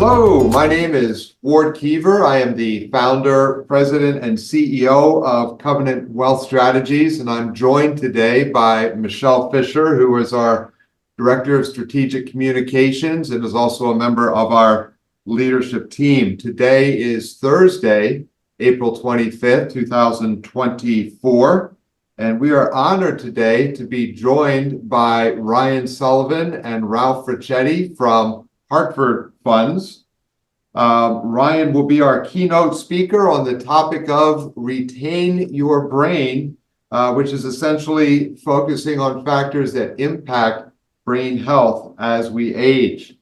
Hello, my name is Ward Keever. I am the founder, president, and CEO of Covenant Wealth Strategies, and I'm joined today by Michelle Fisher, who is our Director of Strategic Communications and is also a member of our leadership team. Today is Thursday, April 25th, 2024, and we are honored today to be joined by Ryan Sullivan and Ralph Ricchetti from Hartford Funds. Ryan will be our keynote speaker on the topic of Retain Your Brain, which is essentially focusing on factors that impact brain health as we age.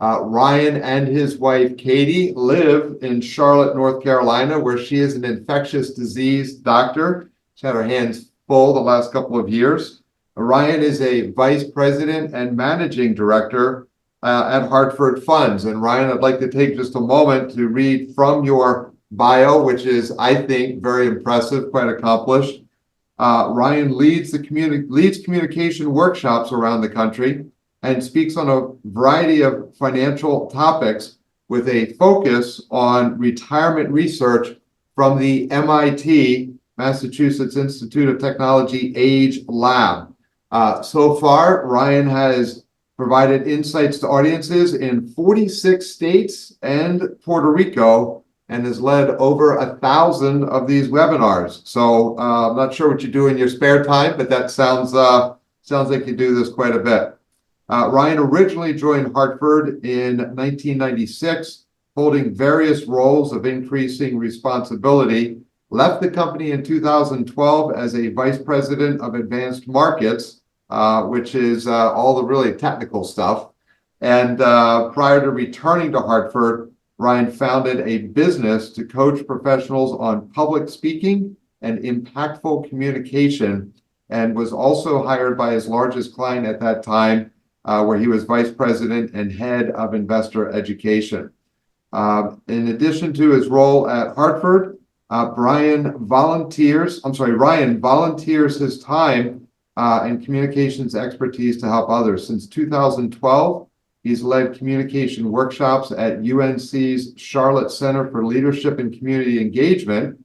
Ryan and his wife, Katie, live in Charlotte, North Carolina, where she is an infectious disease doctor. She's had her hands full the last couple of years. Ryan is a vice president and managing director at Hartford Funds. And Ryan, I'd like to take just a moment to read from your bio, which is, I think, very impressive, quite accomplished. Ryan leads communication workshops around the country and speaks on a variety of financial topics with a focus on retirement research from the MIT, Massachusetts Institute of Technology Age Lab. So far, Ryan has provided insights to audiences in 46 states and Puerto Rico, and has led over 1,000 of these webinars. So I'm not sure what you do in your spare time, but that sounds like you do this quite a bit. Ryan originally joined Hartford in 1996, holding various roles of increasing responsibility, left the company in 2012 as a vice president of advanced markets, which is all the really technical stuff. And prior to returning to Hartford, Ryan founded a business to coach professionals on public speaking and impactful communication, and was also hired by his largest client at that time, where he was vice president and head of investor education. In addition to his role at Hartford, Ryan volunteers his time and communications expertise to help others. Since 2012, he's led communication workshops at UNC's Charlotte Center for Leadership and Community Engagement.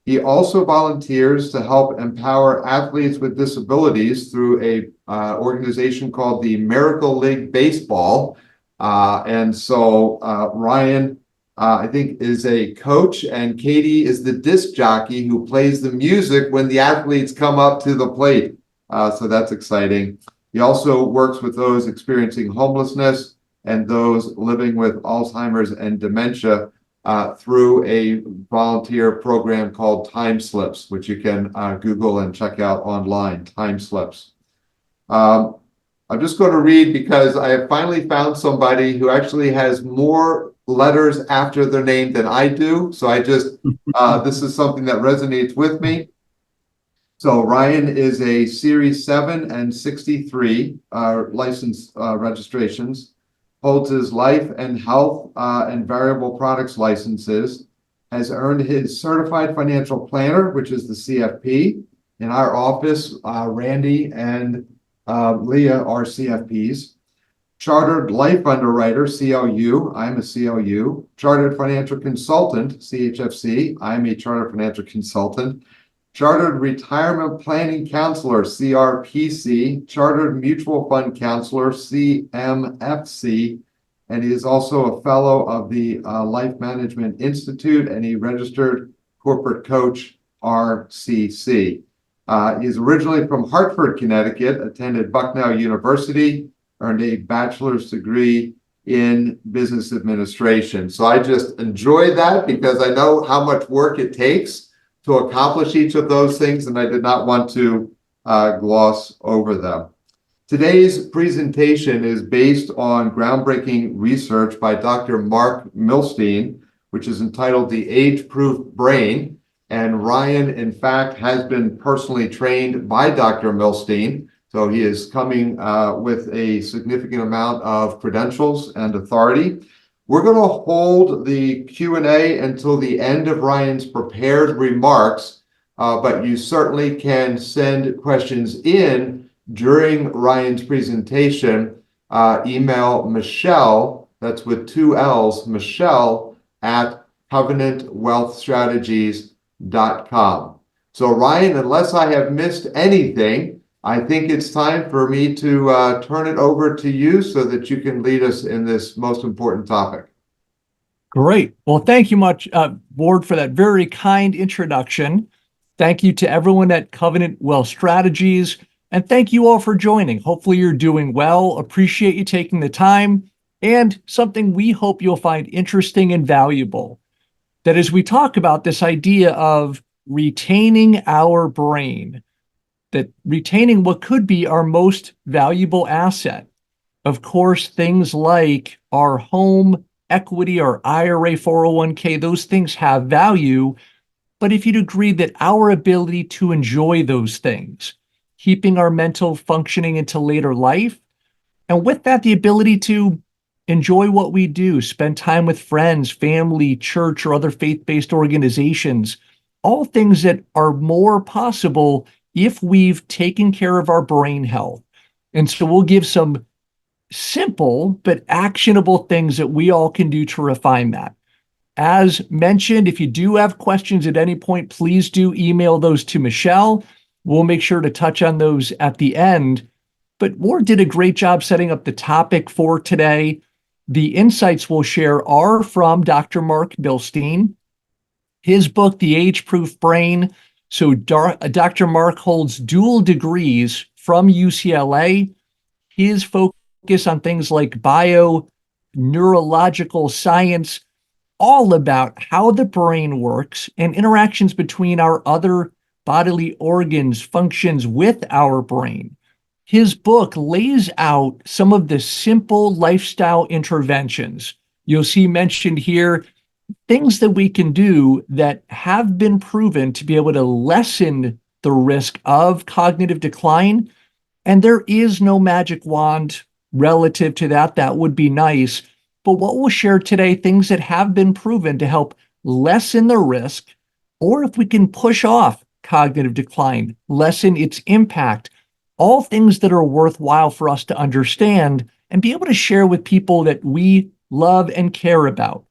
He also volunteers to help empower athletes with disabilities through a organization called the Miracle League Baseball. And so Ryan, I think, is a coach, and Katie is the disc jockey who plays the music when the athletes come up to the plate. So that's exciting. He also works with those experiencing homelessness and those living with Alzheimer's and dementia through a volunteer program called Time Slips, which you can Google and check out online, Time Slips. I'm just going to read because I have finally found somebody who actually has more letters after their name than I do. So this is something that resonates with me. So Ryan is a Series 7 and 63 license registrations, holds his life and health and variable products licenses, has earned his certified financial planner, which is the CFP. In our office, Randy and Leah are CFPs. Chartered Life Underwriter, CLU, I'm a CLU. Chartered Financial Consultant, CHFC, I'm a Chartered Financial Consultant. Chartered Retirement Planning Counselor, CRPC, Chartered Mutual Fund Counselor, CMFC, and he is also a fellow of the Life Management Institute and a registered corporate coach, RCC. He's originally from Hartford, Connecticut, attended Bucknell University, earned a bachelor's degree in business administration. So I just enjoy that because I know how much work it takes to accomplish each of those things, and I did not want to gloss over them. Today's presentation is based on groundbreaking research by Dr. Mark Milstein, which is entitled The Age-Proof Brain. And Ryan, in fact, has been personally trained by Dr. Milstein. So he is coming with a significant amount of credentials and authority. We're going to hold the Q&A until the end of Ryan's prepared remarks, but you certainly can send questions in during Ryan's presentation. Email Michelle that's with two L's, Michelle at covenantwealthstrategies.com. So Ryan, unless I have missed anything, I think it's time for me to turn it over to you so that you can lead us in this most important topic. Great. Well, thank you much, Ward, for that very kind introduction. Thank you to everyone at Covenant Wealth Strategies, and thank you all for joining. Hopefully you're doing well. Appreciate you taking the time, and something we hope you'll find interesting and valuable. That as we talk about this idea of retaining our brain, that retaining what could be our most valuable asset. Of course, things like our home equity, our IRA, 401k, those things have value. But if you'd agree that our ability to enjoy those things, keeping our mental functioning into later life, and with that, the ability to enjoy what we do, spend time with friends, family, church, or other faith-based organizations, all things that are more possible if we've taken care of our brain health. And so we'll give some simple but actionable things that we all can do to refine that. As mentioned, if you do have questions at any point, please do email those to Michelle. We'll make sure to touch on those at the end. But Ward did a great job setting up the topic for today. The insights we'll share are from Dr. Mark Bilstein. His book, The Age-Proof Brain. So Dr. Mark holds dual degrees from UCLA. His focus on things like bio-neurological science, all about how the brain works and interactions between our other bodily organs, functions with our brain. His book lays out some of the simple lifestyle interventions. You'll see mentioned here things that we can do that have been proven to be able to lessen the risk of cognitive decline. And there is no magic wand relative to that. That would be nice. But what we'll share today, things that have been proven to help lessen the risk, or if we can push off cognitive decline, lessen its impact, all things that are worthwhile for us to understand and be able to share with people that we love and care about.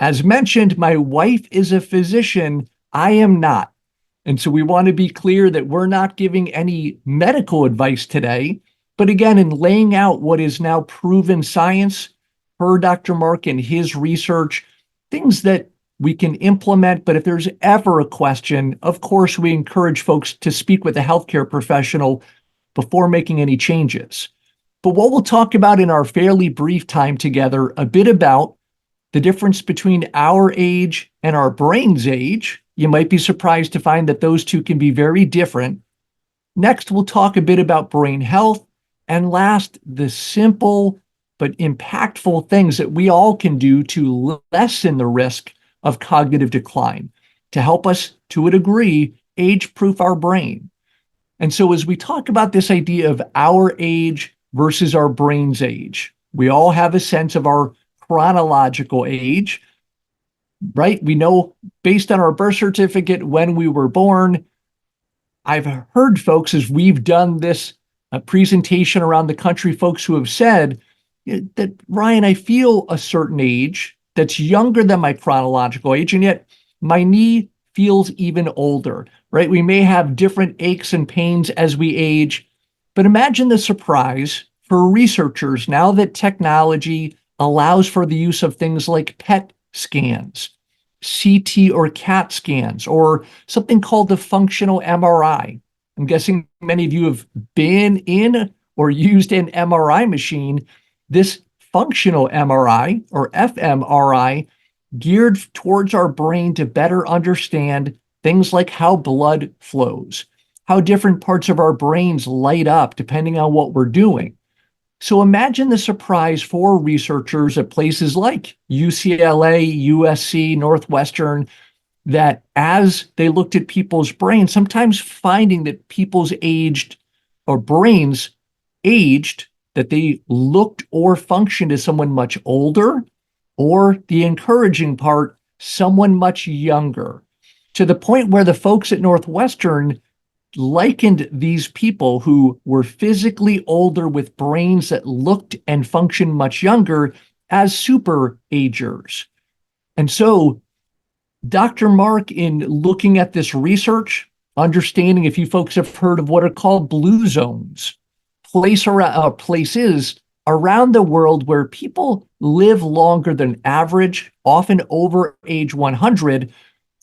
As mentioned, my wife is a physician. I am not. And so we want to be clear that we're not giving any medical advice today. But again, in laying out what is now proven science per Dr. Mark and his research, things that we can implement. But if there's ever a question, of course, we encourage folks to speak with a healthcare professional before making any changes. But what we'll talk about in our fairly brief time together, a bit about the difference between our age and our brain's age. You might be surprised to find that those two can be very different. Next, we'll talk a bit about brain health. And last, the simple but impactful things that we all can do to lessen the risk of cognitive decline, to help us, to a degree, age-proof our brain. And so as we talk about this idea of our age versus our brain's age, we all have a sense of our chronological age, right? We know based on our birth certificate when we were born. I've heard folks, as we've done this presentation around the country, folks who have said that, Ryan, I feel a certain age that's younger than my chronological age, and yet my knee feels even older, right? We may have different aches and pains as we age, but imagine the surprise for researchers now that technology allows for the use of things like PET scans, CT or CAT scans, or something called the functional MRI. I'm guessing many of you have been in or used an MRI machine. This functional MRI or fMRI geared towards our brain to better understand things like how blood flows, how different parts of our brains light up depending on what we're doing. So imagine the surprise for researchers at places like UCLA, USC, Northwestern, that as they looked at people's brains, sometimes finding that people's aged or brains aged, that they looked or functioned as someone much older, or the encouraging part, someone much younger, to the point where the folks at Northwestern likened these people who were physically older with brains that looked and functioned much younger as super agers. And so Dr. Mark, in looking at this research, understanding if you folks have heard of what are called blue zones, places around the world where people live longer than average, often over age 100.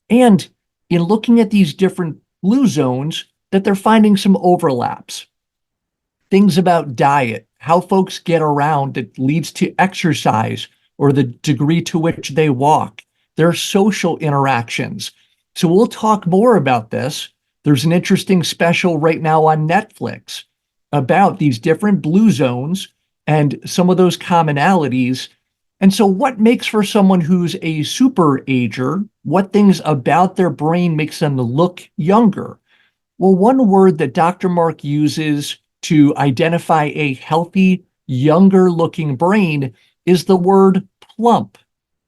And in looking at these different blue zones, that they're finding some overlaps. Things about diet, how folks get around that leads to exercise or the degree to which they walk, their social interactions. So we'll talk more about this. There's an interesting special right now on Netflix about these different blue zones and some of those commonalities. And so what makes for someone who's a super ager? What things about their brain makes them look younger? Well, one word that Dr. Mark uses to identify a healthy, younger looking brain is the word plump.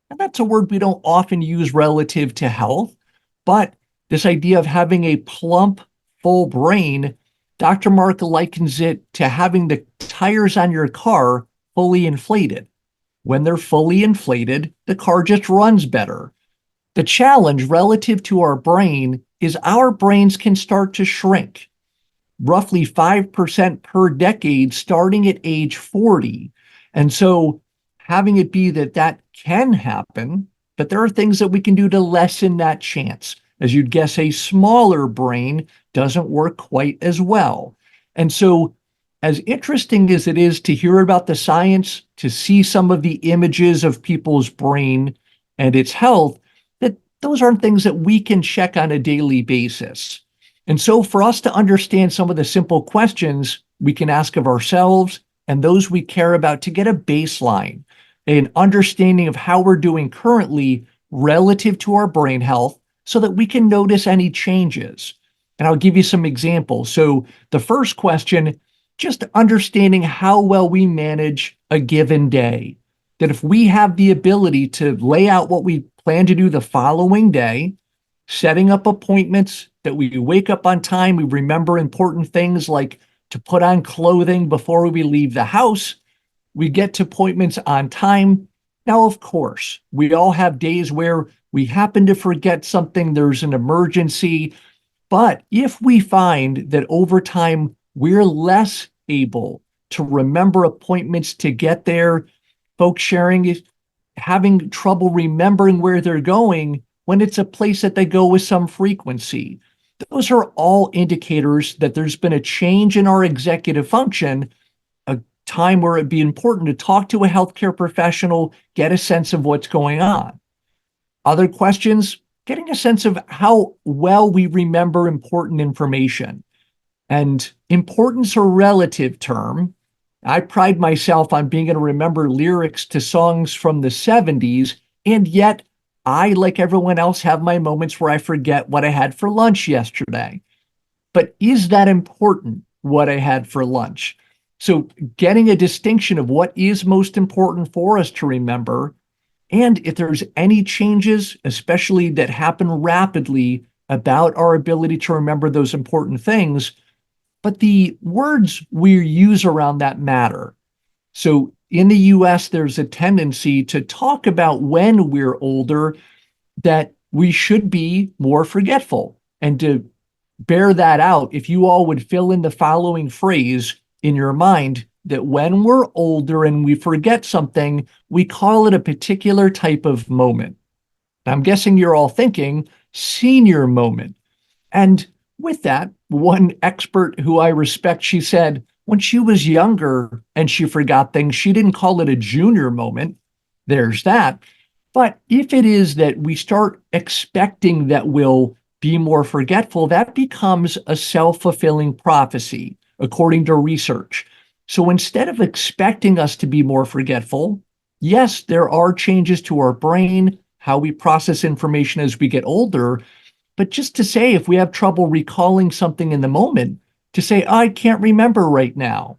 And that's a word we don't often use relative to health, but this idea of having a plump, full brain, Dr. Mark likens it to having the tires on your car fully inflated. When they're fully inflated, the car just runs better. The challenge relative to our brain is our brains can start to shrink, roughly 5% per decade, starting at age 40. And so having it be that that can happen, but there are things that we can do to lessen that chance. As you'd guess, a smaller brain doesn't work quite as well. And so as interesting as it is to hear about the science, to see some of the images of people's brain and its health, that those aren't things that we can check on a daily basis. And so for us to understand some of the simple questions we can ask of ourselves and those we care about to get a baseline, an understanding of how we're doing currently relative to our brain health so that we can notice any changes. And I'll give you some examples. So the first question, just understanding how well we manage a given day. That if we have the ability to lay out what we plan to do the following day, setting up appointments, that we wake up on time, we remember important things like to put on clothing before we leave the house, we get to appointments on time. Now, of course, we all have days where we happen to forget something, there's an emergency. But if we find that over time we're less able to remember appointments to get there, folks sharing is having trouble remembering where they're going when it's a place that they go with some frequency. Those are all indicators that there's been a change in our executive function, a time where it'd be important to talk to a healthcare professional, get a sense of what's going on. Other questions, getting a sense of how well we remember important information. And importance a relative term. I pride myself on being able to remember lyrics to songs from the 70s, and yet I, like everyone else, have my moments where I forget what I had for lunch yesterday. But is that important, what I had for lunch? So getting a distinction of what is most important for us to remember, and if there's any changes, especially that happen rapidly, about our ability to remember those important things, but the words we use around that matter. So in the US, there's a tendency to talk about when we're older that we should be more forgetful. And to bear that out, if you all would fill in the following phrase in your mind, that when we're older and we forget something, we call it a particular type of moment. I'm guessing you're all thinking senior moment. And with that, one expert who I respect, she said, when she was younger and she forgot things, she didn't call it a junior moment. There's that. But if it is that we start expecting that we'll be more forgetful, that becomes a self-fulfilling prophecy, according to research. So instead of expecting us to be more forgetful, yes, there are changes to our brain, how we process information as we get older. But just to say, if we have trouble recalling something in the moment, to say, I can't remember right now.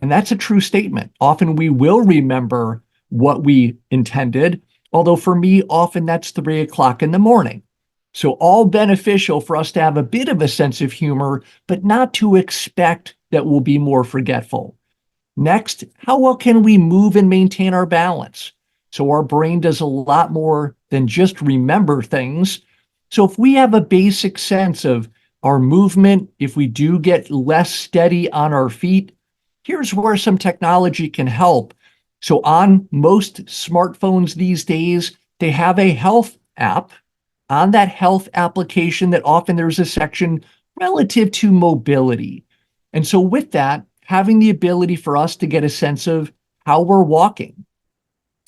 And that's a true statement. Often we will remember what we intended, although for me, often that's 3 o'clock in the morning. So all beneficial for us to have a bit of a sense of humor, but not to expect that we'll be more forgetful. Next, how well can we move and maintain our balance? So our brain does a lot more than just remember things. So if we have a basic sense of our movement, if we do get less steady on our feet, here's where some technology can help. So on most smartphones these days, they have a health app. On that health application, that often there's a section relative to mobility. And so with that, having the ability for us to get a sense of how we're walking,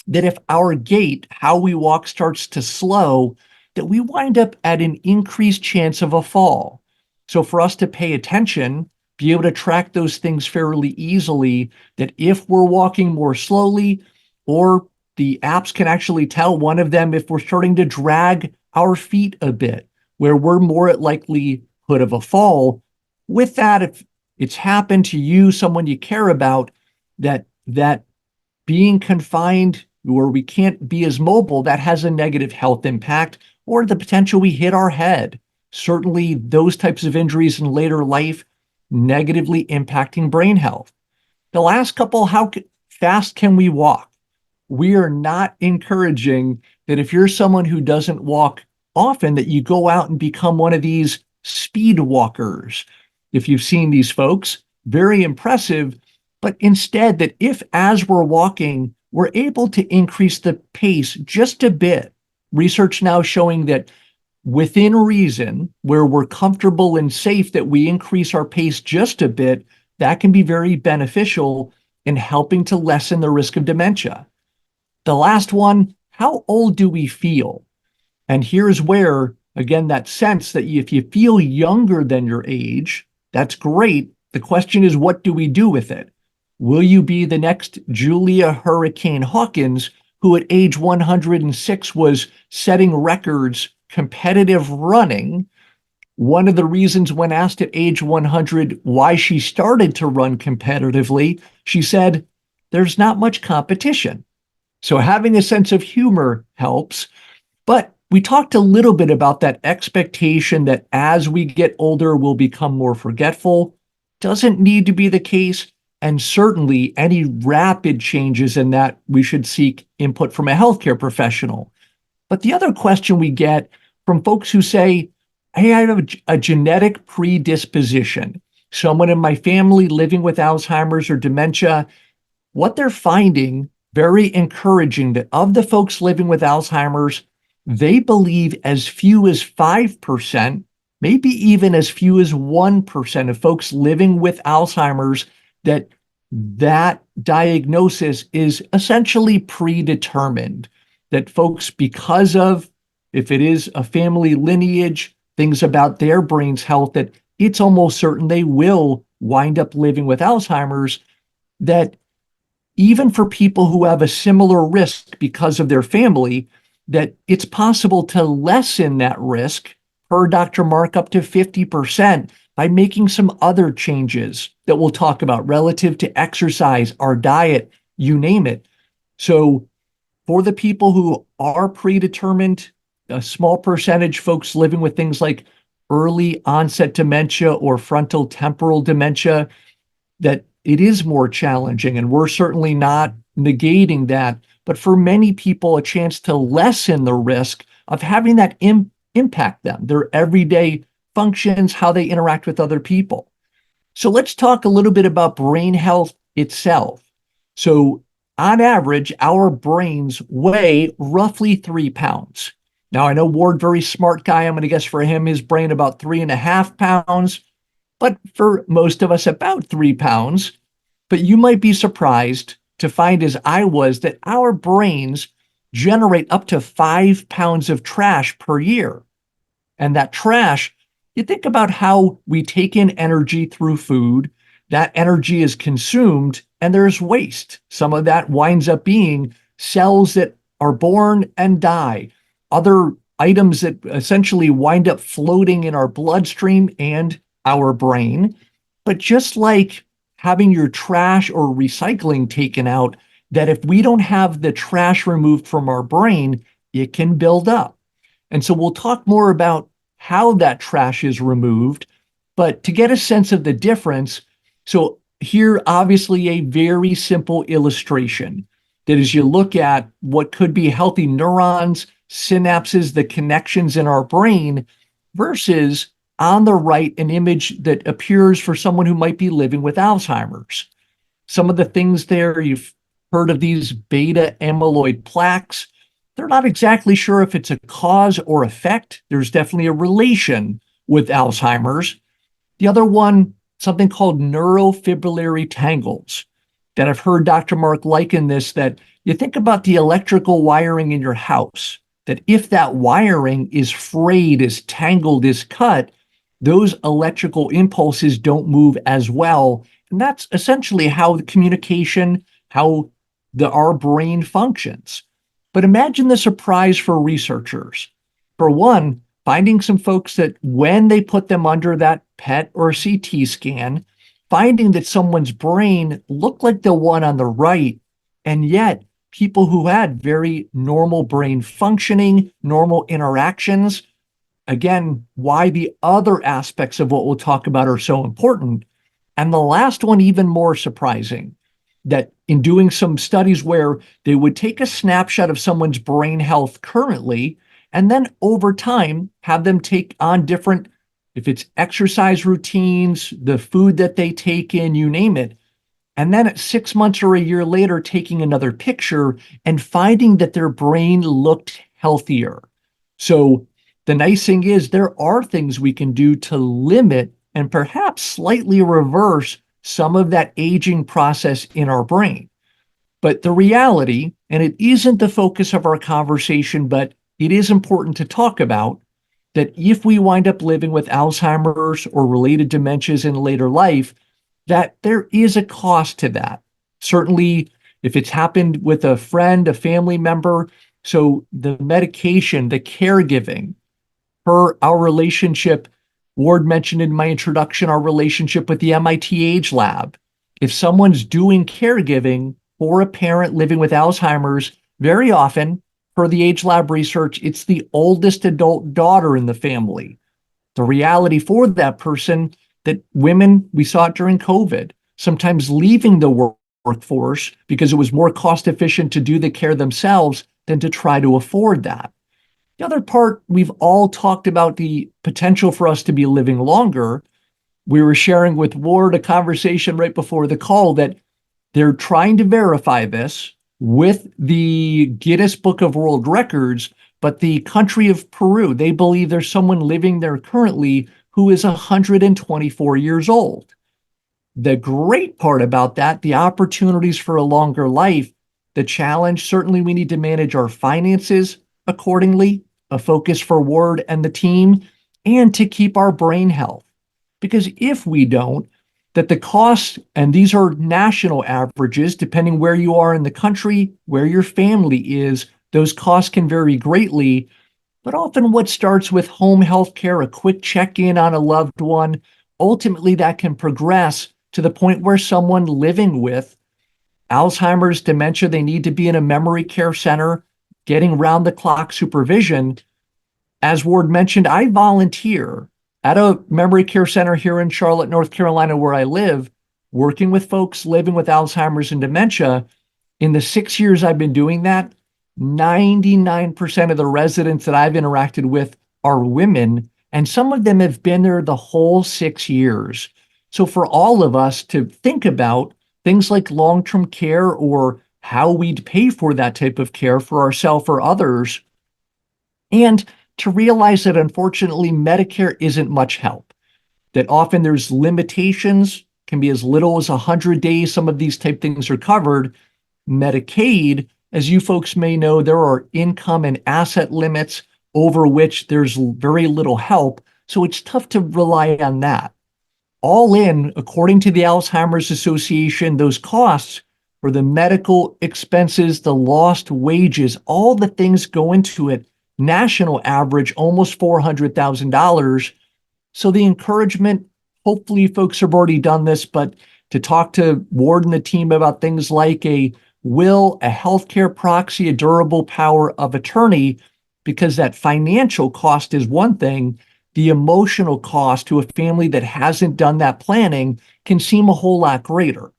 that if our gait, how we walk starts to slow, that we wind up at an increased chance of a fall. So for us to pay attention, be able to track those things fairly easily, that if we're walking more slowly, or the apps can actually tell one of them if we're starting to drag our feet a bit, where we're more at likelihood of a fall. With that, if it's happened to you, someone you care about, that being confined where we can't be as mobile, that has a negative health impact, or the potential we hit our head. Certainly, those types of injuries in later life negatively impacting brain health. The last couple, how fast can we walk? We are not encouraging that if you're someone who doesn't walk often, that you go out and become one of these speed walkers. If you've seen these folks, very impressive, but instead that if as we're walking, we're able to increase the pace just a bit. Research now showing that within reason, where we're comfortable and safe, that we increase our pace just a bit, that can be very beneficial in helping to lessen the risk of dementia. The last one, how old do we feel? And here's where, again, that sense that if you feel younger than your age, that's great. The question is, what do we do with it? Will you be the next Julia Hurricane Hawkins, who at age 106 was setting records, competitive running? One of the reasons when asked at age 100 why she started to run competitively, she said, there's not much competition. So having a sense of humor helps. But we talked a little bit about that expectation that as we get older, we'll become more forgetful. Doesn't need to be the case. And certainly any rapid changes in that, we should seek input from a healthcare professional. But the other question we get from folks who say, hey, I have a genetic predisposition, someone in my family living with Alzheimer's or dementia, what they're finding very encouraging that of the folks living with Alzheimer's, they believe as few as 5%, maybe even as few as 1% of folks living with Alzheimer's, that diagnosis is essentially predetermined. That folks, because of, if it is a family lineage, things about their brain's health, that it's almost certain they will wind up living with Alzheimer's, that even for people who have a similar risk because of their family, that it's possible to lessen that risk, per Dr. Mark, up to 50% by making some other changes that we'll talk about relative to exercise, our diet, you name it. So for the people who are predetermined, a small percentage folks living with things like early onset dementia or frontal temporal dementia, that it is more challenging, and we're certainly not negating that. But for many people, a chance to lessen the risk of having that impact them, their everyday functions, how they interact with other people. So let's talk a little bit about brain health itself. So on average, our brains weigh roughly 3 pounds. Now, I know Ward, very smart guy. I'm going to guess for him, his brain about 3.5 pounds. But for most of us, about 3 pounds. But you might be surprised to find, as I was, that our brains generate up to 5 pounds of trash per year. And that trash, you think about how we take in energy through food, that energy is consumed, and there's waste. Some of that winds up being cells that are born and die, other items that essentially wind up floating in our bloodstream and our brain. But just like having your trash or recycling taken out, that if we don't have the trash removed from our brain, it can build up. And so we'll talk more about how that trash is removed, but to get a sense of the difference. So here, obviously, a very simple illustration that as you look at what could be healthy neurons, synapses, the connections in our brain, versus on the right, an image that appears for someone who might be living with Alzheimer's. Some of the things there, you've heard of these beta amyloid plaques. They're not exactly sure if it's a cause or effect. There's definitely a relation with Alzheimer's. The other one, something called neurofibrillary tangles, that I've heard Dr. Mark liken this, that you think about the electrical wiring in your house, that if that wiring is frayed, is tangled, is cut, those electrical impulses don't move as well. And that's essentially how the communication, how our brain functions. But imagine the surprise for researchers. For one, finding some folks that when they put them under that PET or CT scan, finding that someone's brain looked like the one on the right, and yet people who had very normal brain functioning, normal interactions. Again, why the other aspects of what we'll talk about are so important. And the last one, even more surprising, that in doing some studies where they would take a snapshot of someone's brain health currently, and then over time have them take on different, if it's exercise routines, the food that they take in, you name it. And then at 6 months or a year later, taking another picture and finding that their brain looked healthier. So the nice thing is there are things we can do to limit and perhaps slightly reverse some of that aging process in our brain. But the reality, and it isn't the focus of our conversation, but it is important to talk about, that if we wind up living with Alzheimer's or related dementias in later life, that there is a cost to that. Certainly, if it's happened with a friend, a family member, so the medication, the caregiving, our relationship, Ward mentioned in my introduction, our relationship with the MIT Age Lab. If someone's doing caregiving for a parent living with Alzheimer's, very often, per the Age Lab research, it's the oldest adult daughter in the family. The reality for that person, that women, we saw it during COVID, sometimes leaving the workforce because it was more cost efficient to do the care themselves than to try to afford that. The other part, we've all talked about the potential for us to be living longer. We were sharing with Ward a conversation right before the call that they're trying to verify this with the Guinness Book of World Records, but the country of Peru, they believe there's someone living there currently who is 124 years old. The great part about that, the opportunities for a longer life, the challenge, certainly we need to manage our finances accordingly, a focus for Ward and the team, and to keep our brain health. Because if we don't, that the costs, and these are national averages, depending where you are in the country, where your family is, those costs can vary greatly. But often what starts with home health care, a quick check-in on a loved one, ultimately that can progress to the point where someone living with Alzheimer's, dementia, they need to be in a memory care center, getting round-the-clock supervision. As Ward mentioned, I volunteer at a memory care center here in Charlotte, North Carolina, where I live, working with folks living with Alzheimer's and dementia. In the 6 years I've been doing that, 99% of the residents that I've interacted with are women, and some of them have been there the whole 6 years. So for all of us to think about things like long-term care or how we'd pay for that type of care for ourselves or others, and to realize that unfortunately Medicare isn't much help, that often there's limitations, can be as little as 100 days, some of these type things are covered. Medicaid, as you folks may know, there are income and asset limits over which there's very little help, so it's tough to rely on that. All in, according to the Alzheimer's Association, those costs for the medical expenses, the lost wages, all the things go into it, national average almost $400,000. So the encouragement, hopefully folks have already done this, but to talk to Ward and the team about things like a will, a healthcare proxy, a durable power of attorney, because that financial cost is one thing. the emotional cost to a family that hasn't done that planning can seem a whole lot greater.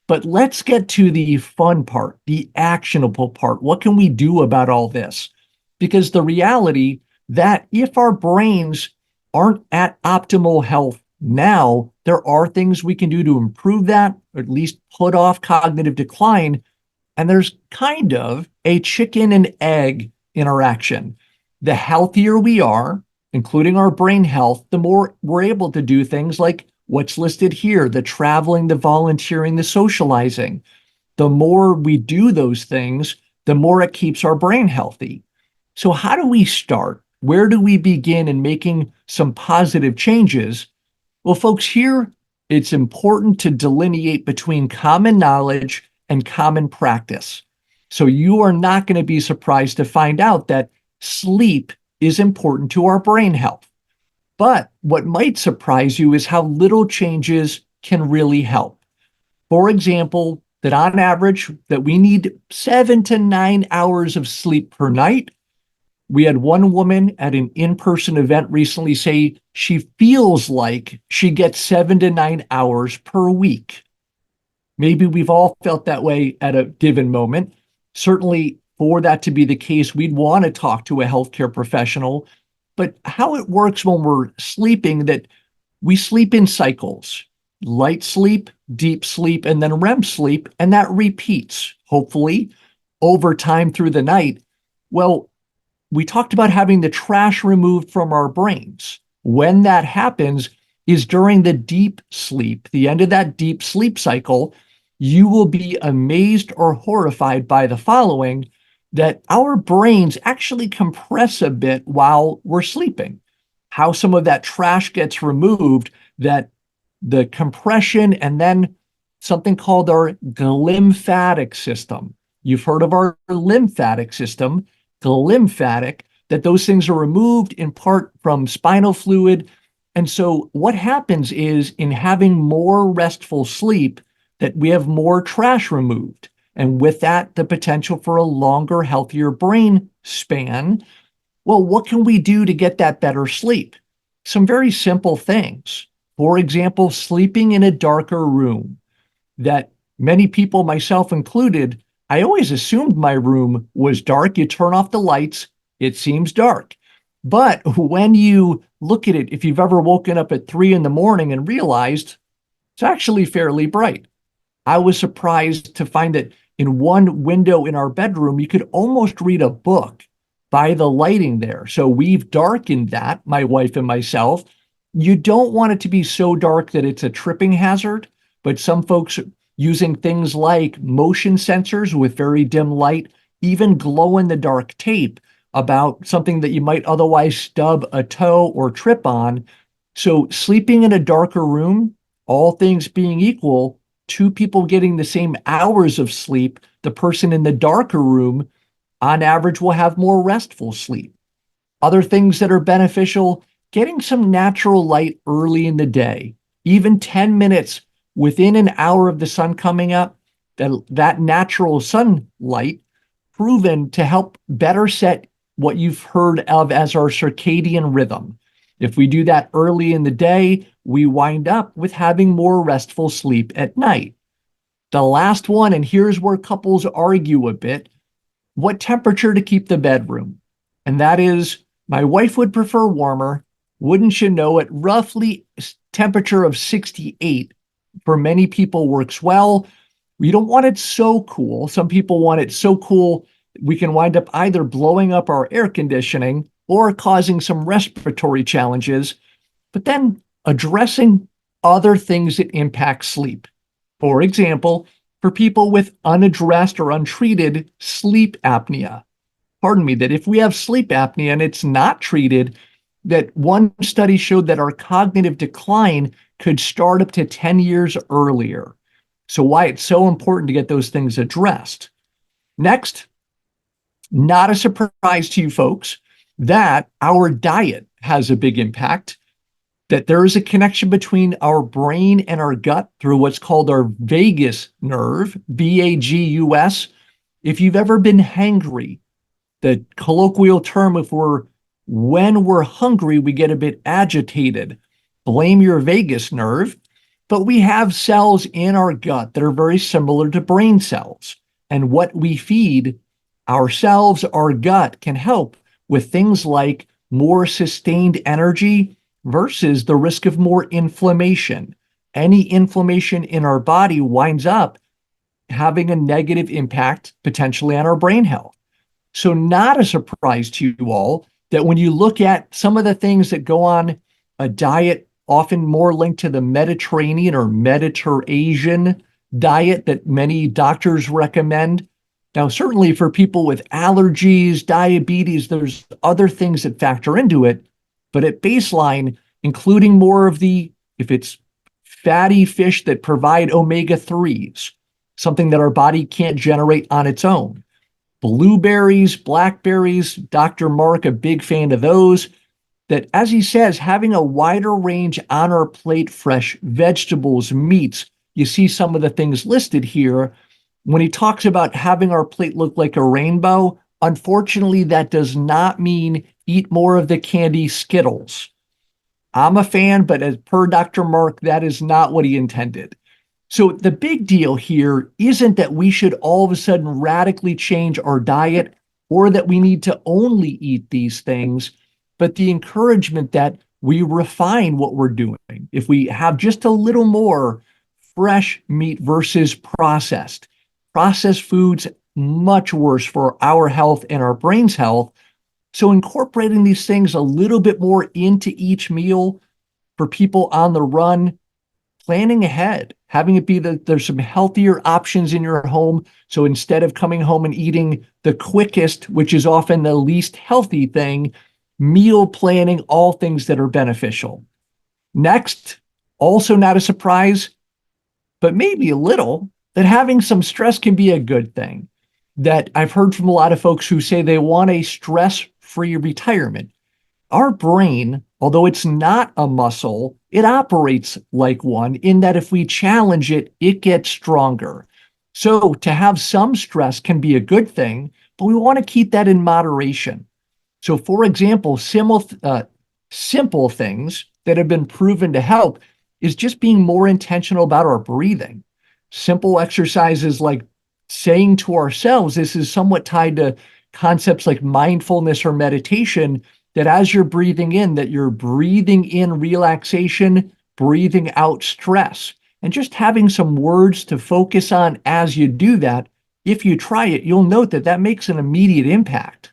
But let's get to the fun part, the actionable part. What can we do about all this? Because the reality that if our brains aren't at optimal health now, there are things we can do to improve that, or at least put off cognitive decline. And there's kind of a chicken and egg interaction. The healthier we are, including our brain health, the more we're able to do things like what's listed here, the traveling, the volunteering, the socializing. The more we do those things, the more it keeps our brain healthy. So how do we start? Where do we begin in making some positive changes? Well, folks, here it's important to delineate between common knowledge and common practice. So you are not going to be surprised to find out that sleep is important to our brain health. But what might surprise you is how little changes can really help. For example, that on average that we need 7 to 9 hours of sleep per night. We had one woman at an in-person event recently say she feels like she gets 7 to 9 hours per week. Maybe we've all felt that way at a given moment. Certainly, for that to be the case, we'd want to talk to a healthcare professional. But how it works when we're sleeping, that we sleep in cycles, light sleep, deep sleep, and then REM sleep, and that repeats, hopefully, over time through the night. Well, we talked about having the trash removed from our brains. When that happens is during the deep sleep, the end of that deep sleep cycle. You will be amazed or horrified by the following, that our brains actually compress a bit while we're sleeping. How some of that trash gets removed, that the compression, and then something called our glymphatic system. You've heard of our lymphatic system, glymphatic, that those things are removed in part from spinal fluid. And so what happens is, in having more restful sleep, that we have more trash removed. And with that, the potential for a longer, healthier brain span. Well, what can we do to get that better sleep? Some very simple things. For example, sleeping in a darker room. That many people, myself included, I always assumed my room was dark. You turn off the lights, it seems dark. But when you look at it, if you've ever woken up at 3 in the morning and realized it's actually fairly bright. I was surprised to find that in one window in our bedroom, you could almost read a book by the lighting there. So we've darkened that, my wife and myself. You don't want it to be so dark that it's a tripping hazard, but some folks using things like motion sensors with very dim light, even glow-in-the-dark tape about something that you might otherwise stub a toe or trip on. So sleeping in a darker room, all things being equal, 2 people getting the same hours of sleep, the person in the darker room, on average, will have more restful sleep. Other things that are beneficial, getting some natural light early in the day, even 10 minutes within an hour of the sun coming up, that natural sunlight proven to help better set what you've heard of as our circadian rhythm. If we do that early in the day, we wind up with having more restful sleep at night. The last one, and here's where couples argue a bit, what temperature to keep the bedroom. And that is, my wife would prefer warmer. Wouldn't you know it, roughly temperature of 68 for many people works well. We don't want it so cool. Some people want it so cool we can wind up either blowing up our air conditioning or causing some respiratory challenges, but then addressing other things that impact sleep. For example, for people with unaddressed or untreated sleep apnea. Pardon me, that if we have sleep apnea and it's not treated, that one study showed that our cognitive decline could start up to 10 years earlier. So why it's so important to get those things addressed. Next, not a surprise to you folks that our diet has a big impact, that there is a connection between our brain and our gut through what's called our vagus nerve, VAGUS. If you've ever been hangry, the colloquial term, if we're When we're hungry, we get a bit agitated. Blame your vagus nerve. But we have cells in our gut that are very similar to brain cells. And what we feed ourselves, our gut, can help with things like more sustained energy versus the risk of more inflammation. Any inflammation in our body winds up having a negative impact potentially on our brain health. So, not a surprise to you all that when you look at some of the things that go on a diet, often more linked to the Mediterranean or Mediterrasian diet that many doctors recommend. Now, certainly for people with allergies, diabetes, there's other things that factor into it. But at baseline, including more of the, if it's fatty fish that provide omega 3s, something that our body can't generate on its own. Blueberries, blackberries, Dr. Mark, a big fan of those. That, as he says, having a wider range on our plate, fresh vegetables, meats, you see some of the things listed here. When he talks about having our plate look like a rainbow, unfortunately, that does not mean eat more of the candy Skittles. I'm a fan, but as per Dr. Mark, that is not what he intended. So the big deal here isn't that we should all of a sudden radically change our diet or that we need to only eat these things, but the encouragement that we refine what we're doing. If we have just a little more fresh meat versus processed, processed foods, much worse for our health and our brain's health. So incorporating these things a little bit more into each meal for people on the run, planning ahead, having it be that there's some healthier options in your home. So instead of coming home and eating the quickest, which is often the least healthy thing, meal planning, all things that are beneficial. Next, also not a surprise, but maybe a little, that having some stress can be a good thing. That I've heard from a lot of folks who say they want a stress-free retirement. Our brain, although it's not a muscle, it operates like one in that if we challenge it, it gets stronger. So to have some stress can be a good thing, but we want to keep that in moderation. So for example, simple things that have been proven to help is just being more intentional about our breathing. Simple exercises like saying to ourselves, this is somewhat tied to concepts like mindfulness or meditation, that as you're breathing in, that you're breathing in relaxation, breathing out stress, and just having some words to focus on as you do that. If you try it, you'll note that that makes an immediate impact.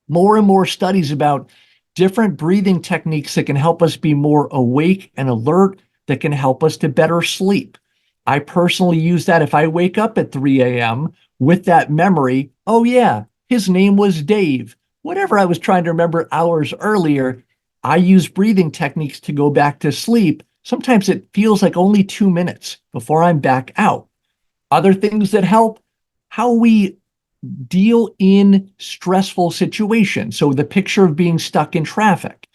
More and more studies about different breathing techniques that can help us be more awake and alert, that can help us to better sleep. I personally use that if I wake up at 3 a.m. with that memory, oh yeah, his name was Dave. Whatever I was trying to remember hours earlier, I use breathing techniques to go back to sleep. Sometimes it feels like only 2 minutes before I'm back out. Other things that help, how we deal in stressful situations. So the picture of being stuck in traffic.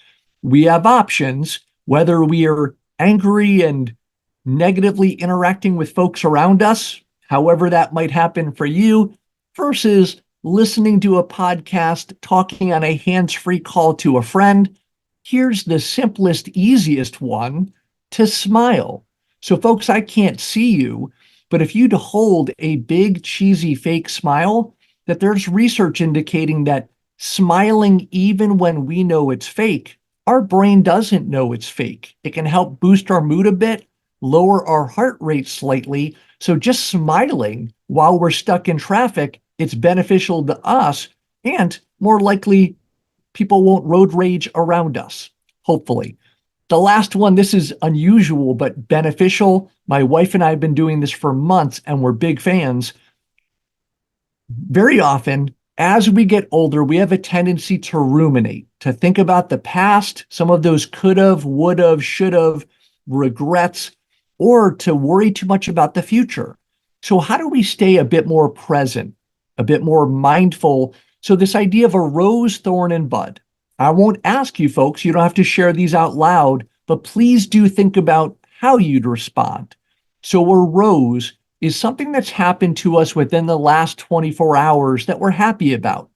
We have options, whether we are angry and negatively interacting with folks around us, however that might happen for you, versus listening to a podcast, talking on a hands-free call to a friend. Here's the simplest, easiest one, to smile. So folks, I can't see you, but if you'd hold a big, cheesy, fake smile, that there's research indicating that smiling even when we know it's fake, our brain doesn't know it's fake. It can help boost our mood a bit, lower our heart rate slightly. So just smiling while we're stuck in traffic, it's beneficial to us, and more likely people won't road rage around us, hopefully. The last one, this is unusual but beneficial. My wife and I have been doing this for months and we're big fans. Very often, as we get older, we have a tendency to ruminate, to think about the past, some of those could have, would have, should have, regrets, or to worry too much about the future. So how do we stay a bit more present, a bit more mindful? So this idea of a rose, thorn, and bud. I won't ask you folks, you don't have to share these out loud, but please do think about how you'd respond. So a rose is something that's happened to us within the last 24 hours that we're happy about.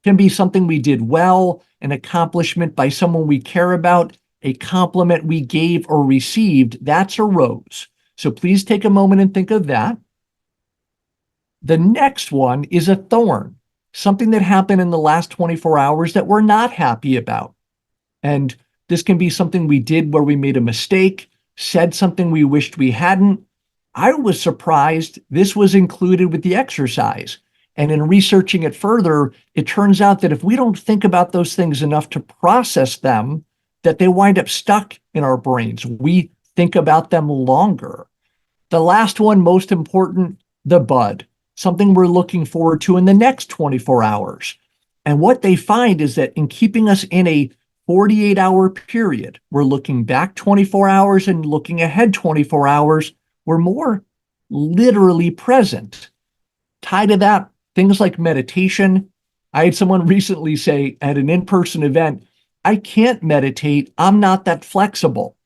can be something we did well, an accomplishment by someone we care about, a compliment we gave or received. That's a rose. So please take a moment and think of that. The next one is a thorn, something that happened in the last 24 hours that we're not happy about. And this can be something we did where we made a mistake, said something we wished we hadn't. I was surprised this was included with the exercise. And in researching it further, it turns out that if we don't think about those things enough to process them, that they wind up stuck in our brains. We think about them longer. The last one, most important, the bud, something we're looking forward to in the next 24 hours. And what they find is that in keeping us in a 48-hour period, we're looking back 24 hours and looking ahead 24 hours, we're more literally present. Tied to that, things like meditation. I had someone recently say at an in-person event, I can't meditate, I'm not that flexible.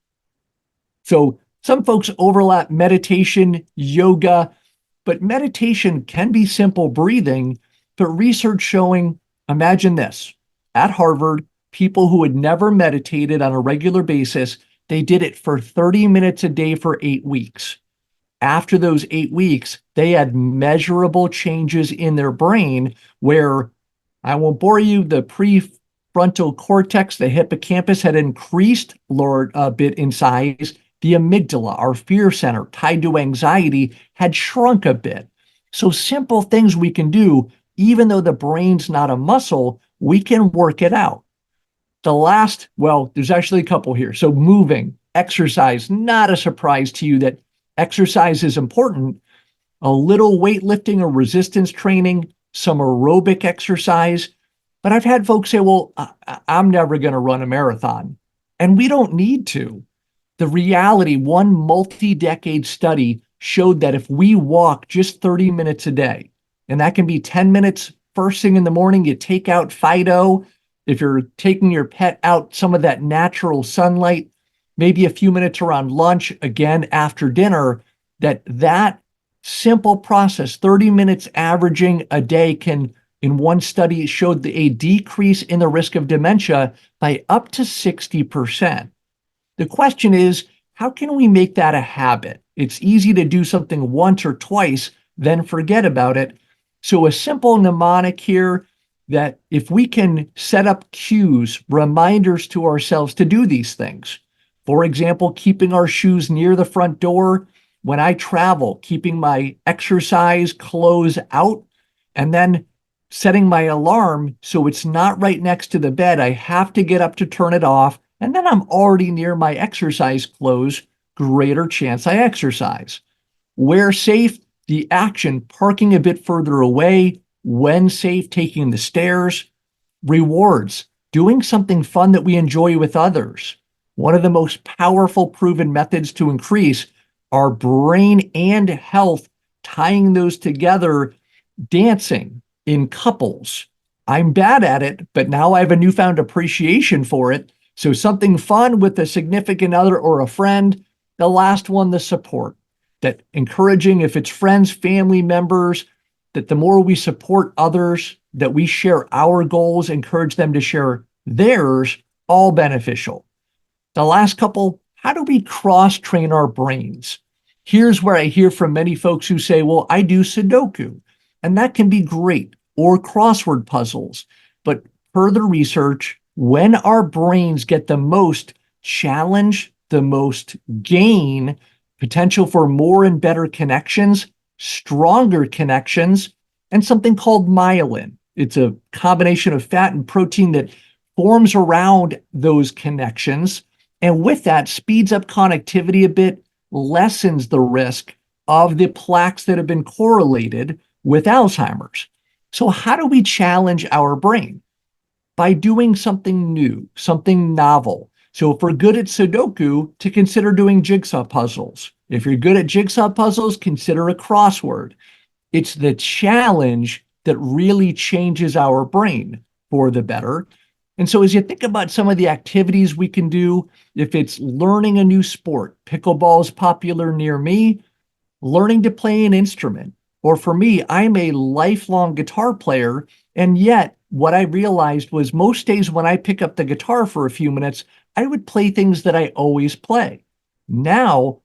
So some folks overlap meditation, yoga, but meditation can be simple breathing. But research showing, imagine this, at Harvard, people who had never meditated on a regular basis, they did it for 30 minutes a day for 8 weeks. After those 8 weeks, they had measurable changes in their brain where, I won't bore you, the prefrontal cortex, the hippocampus had increased a bit in size. The amygdala, our fear center tied to anxiety, had shrunk a bit. So simple things we can do, even though the brain's not a muscle, we can work it out. The last, well, there's actually a couple here. So moving, exercise, not a surprise to you that exercise is important. A little weightlifting or resistance training, some aerobic exercise. But I've had folks say, well, I'm never going to run a marathon. And we don't need to. The reality, one multi-decade study showed that if we walk just 30 minutes a day, and that can be 10 minutes first thing in the morning, you take out Fido. If you're taking your pet out, some of that natural sunlight, maybe a few minutes around lunch, again after dinner, that simple process, 30 minutes averaging a day can, in one study, showed a decrease in the risk of dementia by up to 60%. The question is, how can we make that a habit? It's easy to do something once or twice, then forget about it. So a simple mnemonic here that if we can set up cues, reminders to ourselves to do these things. For example, keeping our shoes near the front door. When I travel, keeping my exercise clothes out, and then setting my alarm so it's not right next to the bed. I have to get up to turn it off. And then I'm already near my exercise clothes, greater chance I exercise. Where safe, the action, parking a bit further away, when safe, taking the stairs. Rewards, doing something fun that we enjoy with others. One of the most powerful proven methods to increase our brain and health, tying those together, dancing in couples. I'm bad at it, but now I have a newfound appreciation for it. So something fun with a significant other or a friend. The last one, the support. That encouraging, if it's friends, family members, that the more we support others, that we share our goals, encourage them to share theirs, all beneficial. The last couple, how do we cross-train our brains? Here's where I hear from many folks who say, well, I do Sudoku, and that can be great, or crossword puzzles. But further research, when our brains get the most challenge, the most gain, potential for more and better connections, stronger connections, and something called myelin. It's a combination of fat and protein that forms around those connections. And with that, speeds up connectivity a bit, lessens the risk of the plaques that have been correlated with Alzheimer's. So how do we challenge our brain? By doing something new, something novel. So if we're good at Sudoku, to consider doing jigsaw puzzles. If you're good at jigsaw puzzles, consider a crossword. It's the challenge that really changes our brain for the better. And so as you think about some of the activities we can do, if it's learning a new sport, pickleball is popular near me, learning to play an instrument, or for me, I'm a lifelong guitar player, and yet what I realized was most days when I pick up the guitar for a few minutes, I would play things that I always play. Now,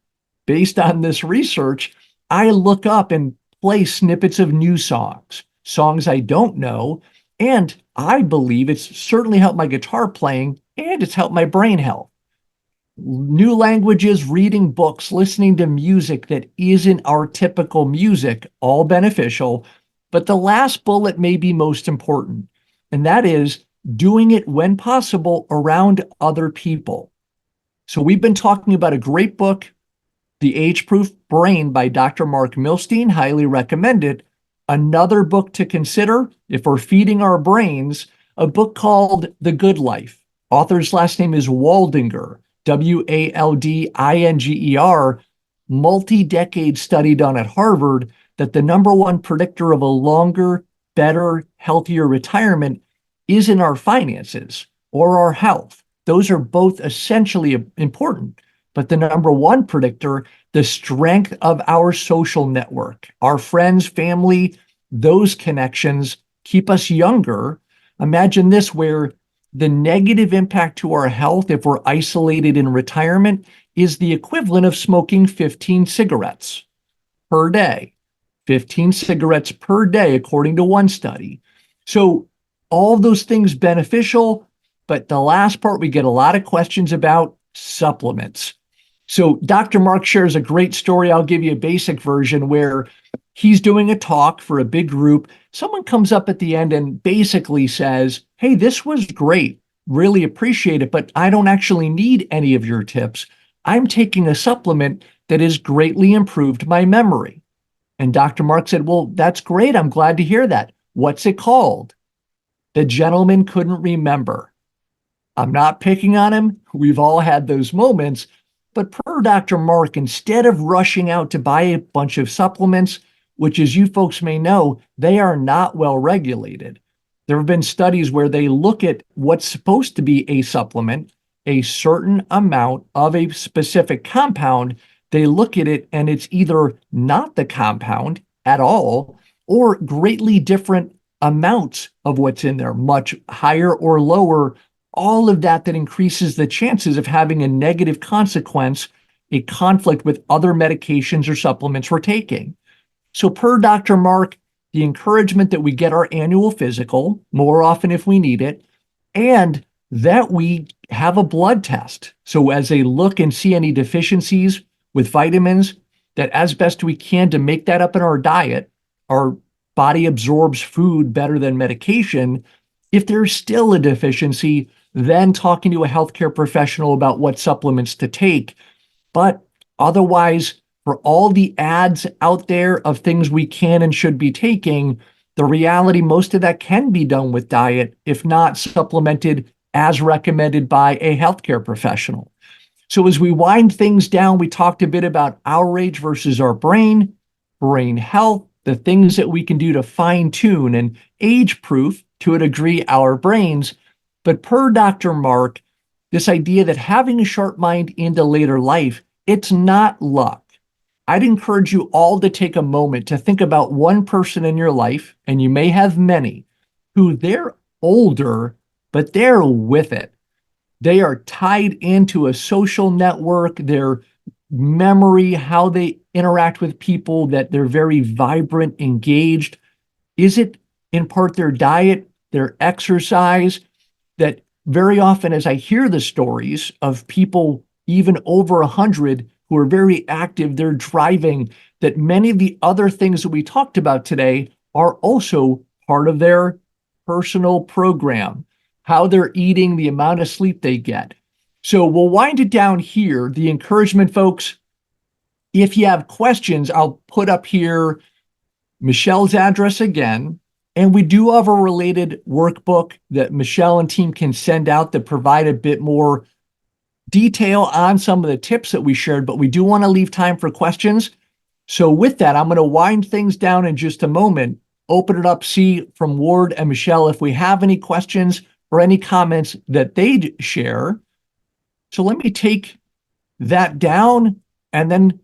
based on this research, I look up and play snippets of new songs, songs I don't know, and I believe it's certainly helped my guitar playing and it's helped my brain health. New languages, reading books, listening to music that isn't our typical music, all beneficial. But the last bullet may be most important, and that is doing it when possible around other people. So we've been talking about a great book, The Age-Proof Brain by Dr. Mark Milstein, highly recommend it. Another book to consider if we're feeding our brains, a book called The Good Life. Author's last name is Waldinger, Waldinger, multi-decade study done at Harvard that the number one predictor of a longer, better, healthier retirement isn't our finances or our health. Those are both essentially important. But the number one predictor, the strength of our social network, our friends, family, those connections keep us younger. Imagine this, where the negative impact to our health if we're isolated in retirement is the equivalent of smoking 15 cigarettes per day. 15 cigarettes per day, according to one study. So all those things beneficial, but the last part we get a lot of questions about supplements. So Dr. Mark shares a great story. I'll give you a basic version where he's doing a talk for a big group. Someone comes up at the end and basically says, hey, this was great. Really appreciate it, but I don't actually need any of your tips. I'm taking a supplement that has greatly improved my memory. And Dr. Mark said, well, that's great. I'm glad to hear that. What's it called? The gentleman couldn't remember. I'm not picking on him. We've all had those moments. But per Dr. Mark, instead of rushing out to buy a bunch of supplements, which as you folks may know, they are not well regulated. There have been studies where they look at what's supposed to be a supplement, a certain amount of a specific compound. They look at it and it's either not the compound at all or greatly different amounts of what's in there, much higher or lower. All of that increases the chances of having a negative consequence, a conflict with other medications or supplements we're taking. So per Dr. Mark, the encouragement that we get our annual physical more often if we need it, and that we have a blood test. So as they look and see any deficiencies with vitamins, that as best we can to make that up in our diet, our body absorbs food better than medication. If there's still a deficiency, then talking to a healthcare professional about what supplements to take. But otherwise, for all the ads out there of things we can and should be taking, the reality, most of that can be done with diet, if not supplemented as recommended by a healthcare professional. So as we wind things down, we talked a bit about our age versus our brain health, the things that we can do to fine tune and age proof to a degree our brains. But per Dr. Mark, this idea that having a sharp mind into later life, it's not luck. I'd encourage you all to take a moment to think about one person in your life, and you may have many, who they're older, but they're with it. They are tied into a social network, their memory, how they interact with people, that they're very vibrant, engaged. Is it in part their diet, their exercise? That very often, as I hear the stories of people even over 100 who are very active, they're driving, that many of the other things that we talked about today are also part of their personal program, how they're eating, the amount of sleep they get. So we'll wind it down here. The encouragement, folks, if you have questions, I'll put up here Michelle's address again. And we do have a related workbook that Michelle and team can send out that provide a bit more detail on some of the tips that we shared, but we do want to leave time for questions. So with that, I'm going to wind things down in just a moment, open it up, see from Ward and Michelle if we have any questions or any comments that they'd share. So let me take that down and then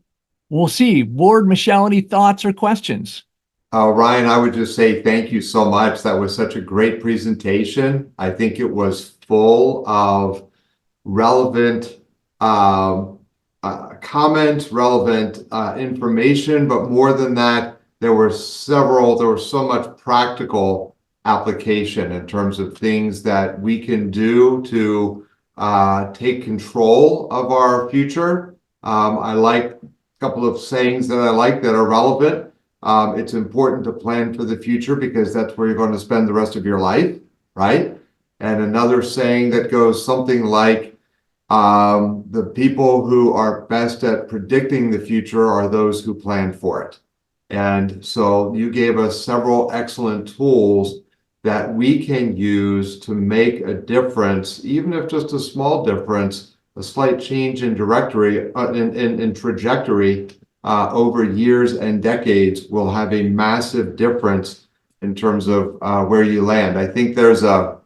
we'll see. Ward, Michelle, any thoughts or questions? Ryan, I would just say thank you so much. That was such a great presentation. I think it was full of relevant comments, relevant information, but more than that, there was so much practical application in terms of things that we can do to take control of our future. I like a couple of sayings that I like that are relevant. It's important to plan for the future because that's where you're going to spend the rest of your life, right? And another saying that goes something like, the people who are best at predicting the future are those who plan for it. And so you gave us several excellent tools that we can use to make a difference, even if just a small difference, a slight change in trajectory over years and decades will have a massive difference in terms of where you land. I think I'm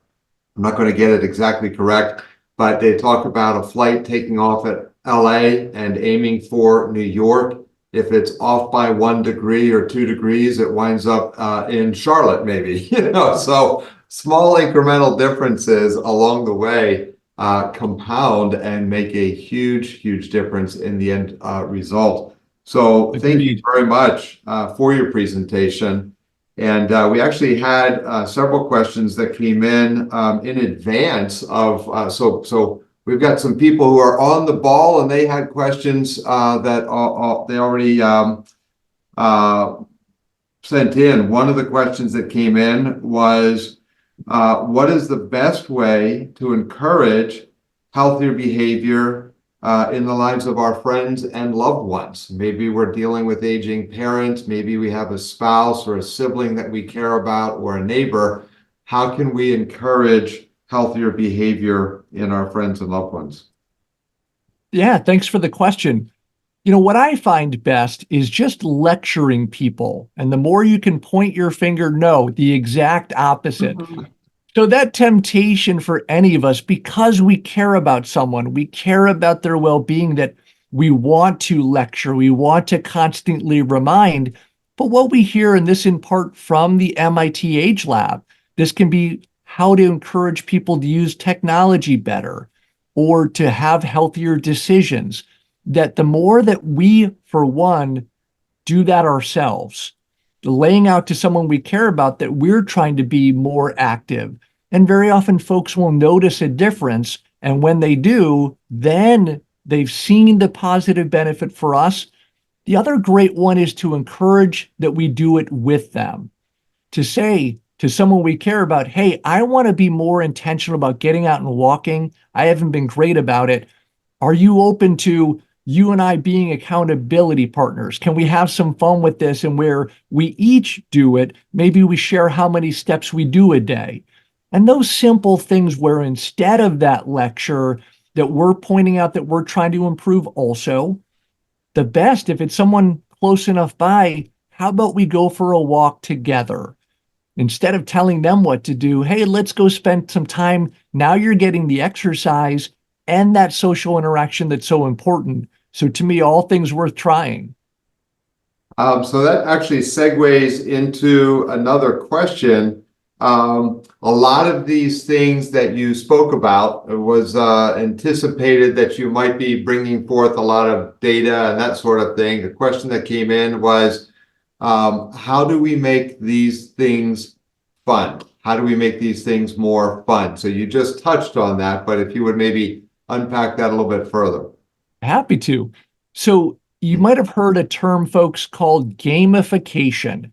not going to get it exactly correct, but they talk about a flight taking off at LA and aiming for New York. If it's off by 1 degree or 2 degrees, it winds up in Charlotte, maybe. So small incremental differences along the way compound and make a huge difference in the end result. So thank you very much for your presentation. And we actually had several questions that came in advance of, so we've got some people who are on the ball and they had questions that they already sent in. One of the questions that came in was, what is the best way to encourage healthier behavior in the lives of our friends and loved ones? Maybe we're dealing with aging parents, maybe we have a spouse or a sibling that we care about or a neighbor. How can we encourage healthier behavior in our friends and loved ones? Yeah, thanks for the question. What I find best is just lecturing people. And the more you can point your finger, no, the exact opposite. So that temptation for any of us, because we care about someone, we care about their well-being, that we want to lecture, we want to constantly remind. But what we hear, and this in part from the MIT Age Lab, this can be how to encourage people to use technology better or to have healthier decisions, that the more that we, for one, do that ourselves, laying out to someone we care about that we're trying to be more active. And very often folks will notice a difference. And when they do, then they've seen the positive benefit for us. The other great one is to encourage that we do it with them. To say to someone we care about, hey, I want to be more intentional about getting out and walking. I haven't been great about it. Are you open to you and I being accountability partners? Can we have some fun with this? And where we each do it, maybe we share how many steps we do a day. And those simple things where instead of that lecture that we're pointing out that we're trying to improve also, the best, if it's someone close enough by, how about we go for a walk together? Instead of telling them what to do, hey, let's go spend some time. Now you're getting the exercise and that social interaction that's so important. So to me, all things worth trying. So that actually segues into another question. A lot of these things that you spoke about was anticipated that you might be bringing forth a lot of data and that sort of thing. The question that came in was, how do we make these things fun? How do we make these things more fun? So you just touched on that, but if you would maybe unpack that a little bit further. Happy to. So you might have heard a term, folks, called gamification.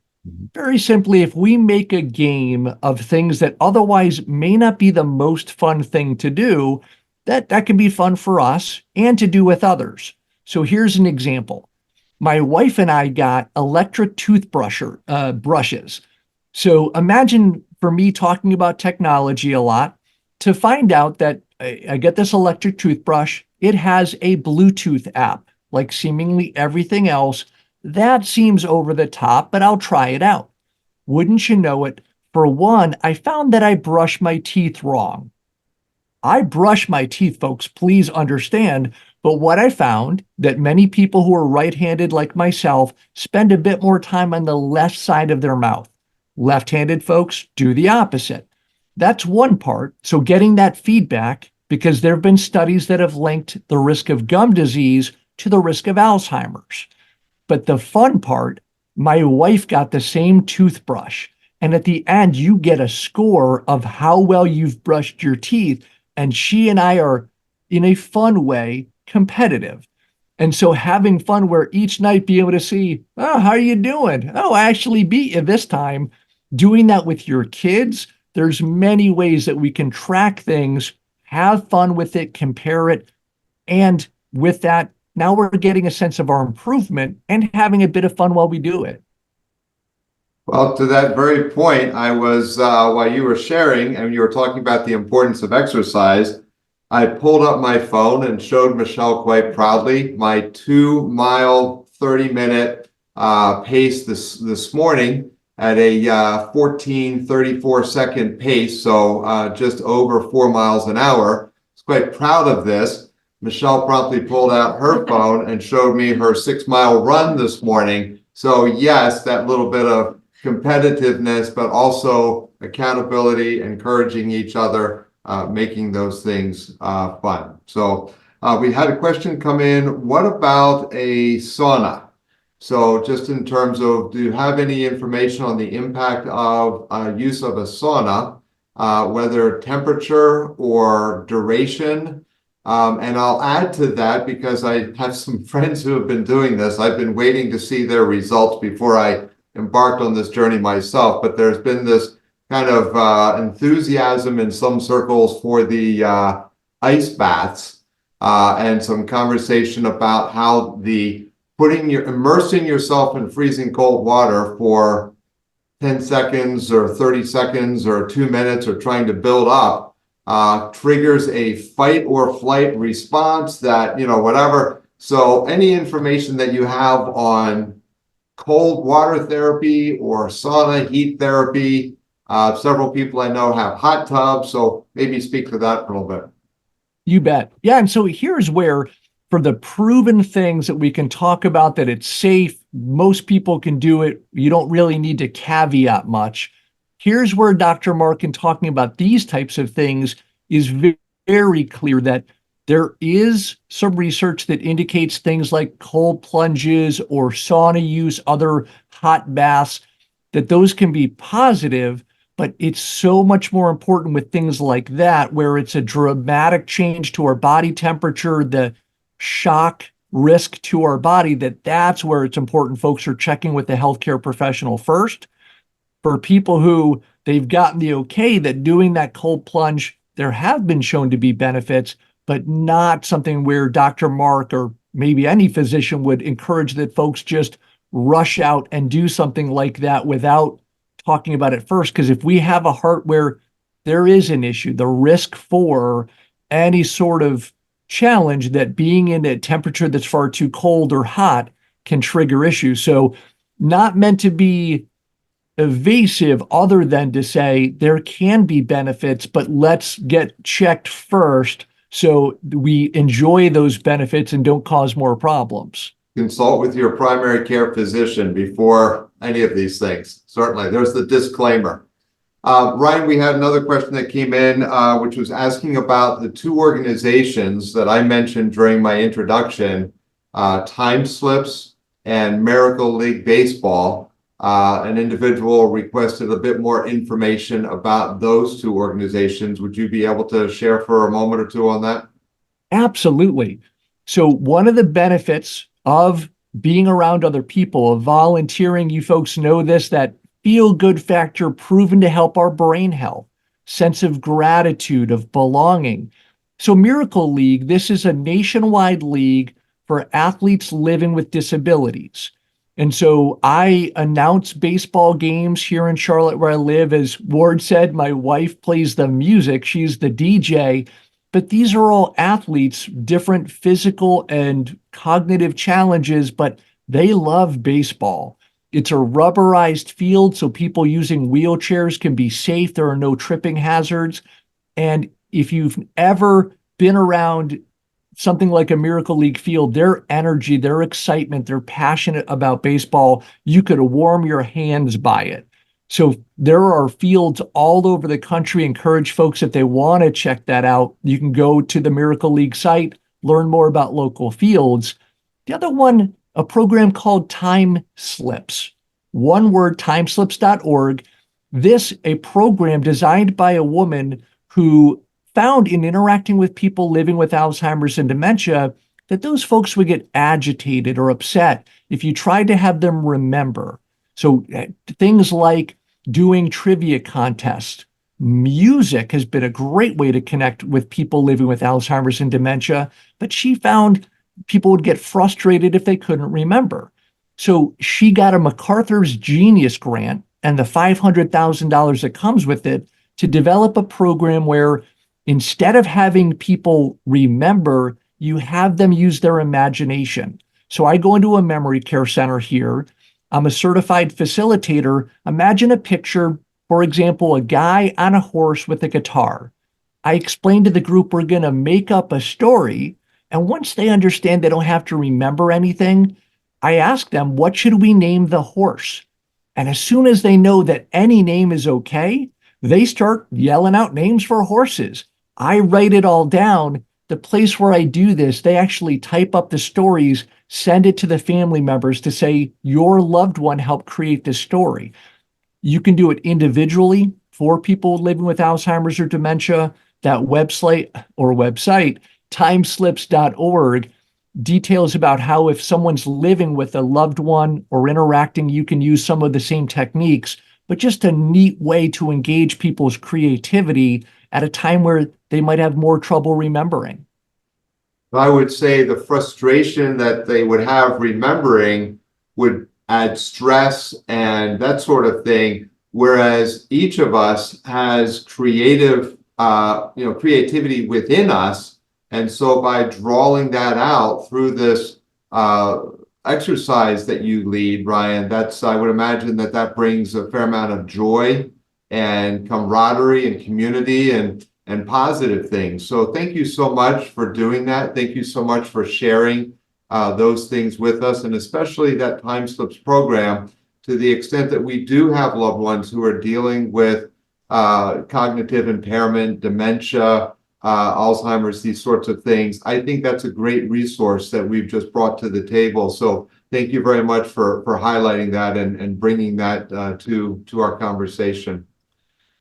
Very simply, if we make a game of things that otherwise may not be the most fun thing to do, that can be fun for us and to do with others. So here's an example. My wife and I got electric brushes. So imagine for me talking about technology a lot to find out that I get this electric toothbrush. It has a Bluetooth app, like seemingly everything else. That seems over the top, but I'll try it out. Wouldn't you know it? For one, I found that I brush my teeth wrong. I brush my teeth, folks, please understand, But what I found that many people who are right-handed like myself spend a bit more time on the left side of their mouth. Left-handed folks do the opposite. That's one part. So getting that feedback, because there have been studies that have linked the risk of gum disease to the risk of Alzheimer's. But the fun part, my wife got the same toothbrush. And at the end, you get a score of how well you've brushed your teeth. And she and I are, in a fun way, competitive. And so having fun where each night be able to see, oh, how are you doing? Oh, I actually beat you this time. Doing that with your kids, there's many ways that we can track things, have fun with it, compare it. And with that, now we're getting a sense of our improvement and having a bit of fun while we do it. Well, to that very point, I was, while you were sharing and you were talking about the importance of exercise, I pulled up my phone and showed Michelle quite proudly my 2-mile, 30-minute pace this morning at a 14:34 pace, so just over 4 miles an hour. I was quite proud of this. Michelle promptly pulled out her phone and showed me her 6-mile run this morning. So yes, that little bit of competitiveness, but also accountability, encouraging each other, making those things fun. So we had a question come in. What about a sauna? So just in terms of, do you have any information on the impact of use of a sauna, whether temperature or duration? And I'll add to that because I have some friends who have been doing this. I've been waiting to see their results before I embarked on this journey myself, but there's been this kind of enthusiasm in some circles for the ice baths and some conversation about how the immersing yourself in freezing cold water for 10 seconds or 30 seconds or 2 minutes or trying to build up triggers a fight or flight response that, whatever. So any information that you have on cold water therapy or sauna heat therapy, several people I know have hot tubs, so maybe speak to that for a little bit. You bet. Yeah. And so here's where, for the proven things that we can talk about that it's safe, most people can do it, you don't really need to caveat much. Here's where Dr. Mark, in talking about these types of things, is very clear that there is some research that indicates things like cold plunges or sauna use, other hot baths, that those can be positive, but it's so much more important with things like that, where it's a dramatic change to our body temperature, the shock risk to our body, that's where it's important folks are checking with the healthcare professional first. For people who they've gotten the okay that doing that cold plunge, there have been shown to be benefits, but not something where Dr. Mark or maybe any physician would encourage that folks just rush out and do something like that without talking about it first. Because if we have a heart where there is an issue, the risk for any sort of challenge that being in a temperature that's far too cold or hot can trigger issues. So not meant to be evasive other than to say there can be benefits, but let's get checked first so we enjoy those benefits and don't cause more problems. Consult with your primary care physician before any of these things. Certainly, there's the disclaimer. Ryan, we had another question that came in, which was asking about the two organizations that I mentioned during my introduction, Time Slips and Miracle League Baseball. An individual requested a bit more information about those two organizations. Would you be able to share for a moment or two on that? Absolutely. So one of the benefits of being around other people, of volunteering, you folks know this, that feel-good factor proven to help our brain health, sense of gratitude, of belonging. So Miracle League, this is a nationwide league for athletes living with disabilities. And so I announce baseball games here in Charlotte where I live. As Ward said, my wife plays the music. She's the DJ. But these are all athletes, different physical and cognitive challenges, but they love baseball. It's a rubberized field, so people using wheelchairs can be safe. There are no tripping hazards. And if you've ever been around something like a Miracle League field, their energy, their excitement, they're passionate about baseball. You could warm your hands by it. So there are fields all over the country. Encourage folks if they want to check that out. You can go to the Miracle League site, learn more about local fields. The other one, a program called Time Slips. One word, timeslips.org. This, a program designed by a woman who found in interacting with people living with Alzheimer's and dementia that those folks would get agitated or upset if you tried to have them remember. So things like doing trivia contests. Music has been a great way to connect with people living with Alzheimer's and dementia, but she found people would get frustrated if they couldn't remember. So she got a MacArthur's Genius Grant and the $500,000 that comes with it to develop a program where instead of having people remember, you have them use their imagination. So I go into a memory care center here. I'm a certified facilitator. Imagine a picture, for example, a guy on a horse with a guitar. I explain to the group we're going to make up a story. And once they understand they don't have to remember anything, I ask them, what should we name the horse? And as soon as they know that any name is okay, they start yelling out names for horses. I write it all down. The place where I do this, they actually type up the stories, send it to the family members to say, your loved one helped create this story. You can do it individually for people living with Alzheimer's or dementia. That website, timeslips.org, details about how if someone's living with a loved one or interacting, you can use some of the same techniques, but just a neat way to engage people's creativity at a time where they might have more trouble remembering. I would say the frustration that they would have remembering would add stress and that sort of thing, whereas each of us has creativity within us. And so by drawing that out through this exercise that you lead, Ryan, I would imagine that brings a fair amount of joy and camaraderie and community and positive things. So thank you so much for doing that. Thank you so much for sharing those things with us, and especially that Time Slips program, to the extent that we do have loved ones who are dealing with cognitive impairment, dementia, Alzheimer's, these sorts of things. I think that's a great resource that we've just brought to the table. So thank you very much for highlighting that and bringing that to our conversation.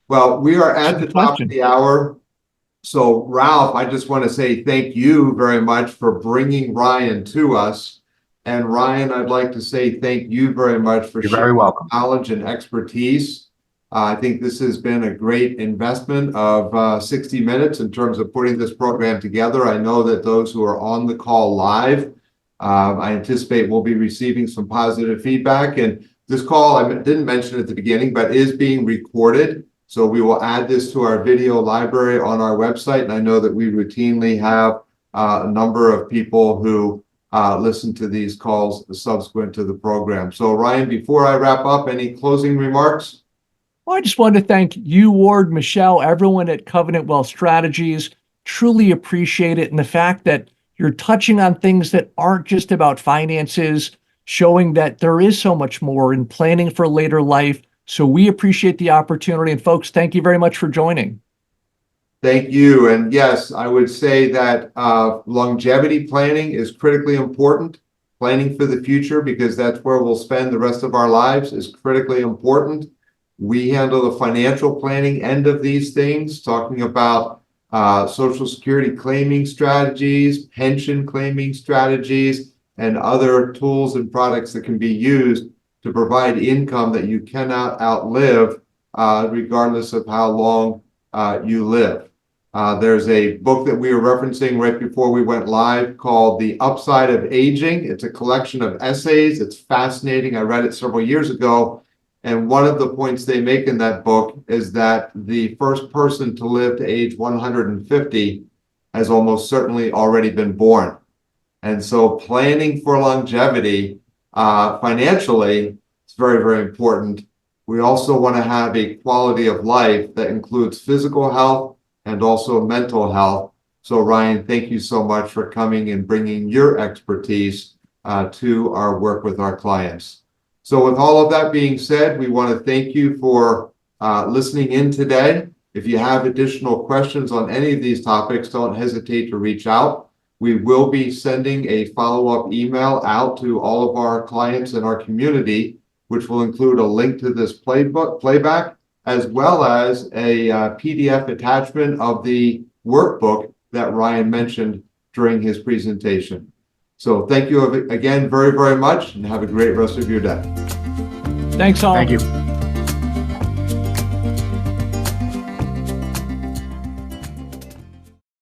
Well, we are at the top of the hour. So Ralph, I just want to say thank you very much for bringing Ryan to us. And Ryan, I'd like to say thank you very much for sharing knowledge and expertise. I think this has been a great investment of 60 minutes in terms of putting this program together. I know that those who are on the call live, I anticipate we'll be receiving some positive feedback. And this call, I didn't mention at the beginning, but is being recorded. So we will add this to our video library on our website. And I know that we routinely have a number of people who listen to these calls subsequent to the program. So Ryan, before I wrap up, any closing remarks? Well, I just want to thank you, Ward, Michelle, everyone at Covenant Wealth Strategies. Truly appreciate it. And the fact that you're touching on things that aren't just about finances, showing that there is so much more in planning for later life. So we appreciate the opportunity. And folks, thank you very much for joining. Thank you. And yes, I would say that longevity planning is critically important. Planning for the future, because that's where we'll spend the rest of our lives, is critically important. We handle the financial planning end of these things, talking about Social Security claiming strategies, pension claiming strategies, and other tools and products that can be used to provide income that you cannot outlive, regardless of how long you live. There's a book that we were referencing right before we went live called The Upside of Aging. It's a collection of essays. It's fascinating. I read it several years ago. And one of the points they make in that book is that the first person to live to age 150 has almost certainly already been born. And so planning for longevity financially is very, very important. We also want to have a quality of life that includes physical health and also mental health. So Ryan, thank you so much for coming and bringing your expertise to our work with our clients. So with all of that being said, we want to thank you for listening in today. If you have additional questions on any of these topics, don't hesitate to reach out. We will be sending a follow-up email out to all of our clients in our community, which will include a link to this playback, as well as a PDF attachment of the workbook that Ryan mentioned during his presentation. So thank you again very, very much, and have a great rest of your day. Thanks all. Thank you.